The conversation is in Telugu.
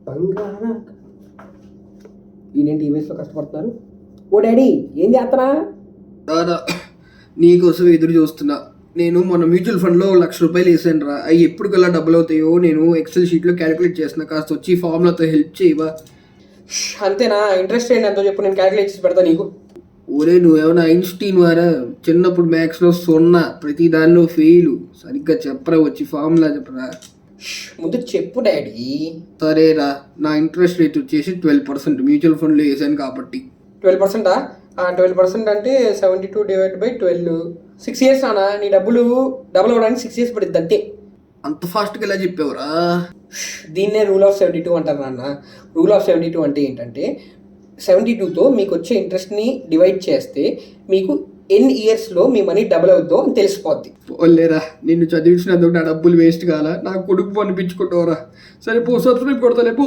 బంగారా ఈయనేంటి ఈవెంట్స్లో కష్టపడుతున్నారు. ఓ డాడీ ఏం చేస్తానా? దాదా నీకోసం ఎదురు చూస్తున్నా. నేను మొన్న మ్యూచువల్ ఫండ్లో ₹1,00,000 వేసాను రా. అవి ఎప్పటికల్లా డబ్బులు అవుతాయో నేను ఎక్సెల్ షీట్లో క్యాలిక్యులేట్ చేస్తున్నా. కాస్త వచ్చి ఫార్ములాతో హెల్ప్ చేయవా? అంతేనా? ఇంట్రెస్ట్ రేట్ ఎంతో చెప్పు, నేను క్యాలిక్యులేట్ చేసి పెడతా నీకు. ఒరే నువ్వేమైనా ఐన్స్టీన్ వారా? చిన్నప్పుడు మ్యాథ్స్లో 0, ప్రతి దానిలో ఫెయిల్. సరిగ్గా చెప్పరా, వచ్చి ఫార్ములా చెప్పరా. ముందు చెప్పు డాడీ. సరేరా, నా ఇంట్రెస్ట్ రేట్ వచ్చేసి 12% మ్యూచువల్ ఫండ్లో వేసాను కాబట్టి. 12%? 12% అంటే 72/12 6 years అనా? నీ డబ్బులు డబుల్ అవ్వడానికి 6 years పడుతుంది అంతే. అంత ఫాస్ట్గా ఎలా చెప్పావురా? దీన్నే రూల్ ఆఫ్ 72 అంటారు నాన్న. రూల్ ఆఫ్ 72 అంటే ఏంటంటే 72తో మీకు వచ్చే ఇంట్రెస్ట్ని డివైడ్ చేస్తే మీకు ఎన్ని ఇయర్స్లో మీ మనీ డబుల్ అవుతుందో అని తెలిసిపోద్ది. ఓలేరా, నిన్ను చదివించినందుకు నా డబ్బులు వేస్ట్ కాలా? నా కొడుకు అనిపించుకుంటావురా. సరే పో, సబ్స్క్రైబ్ కొడతా లేపు.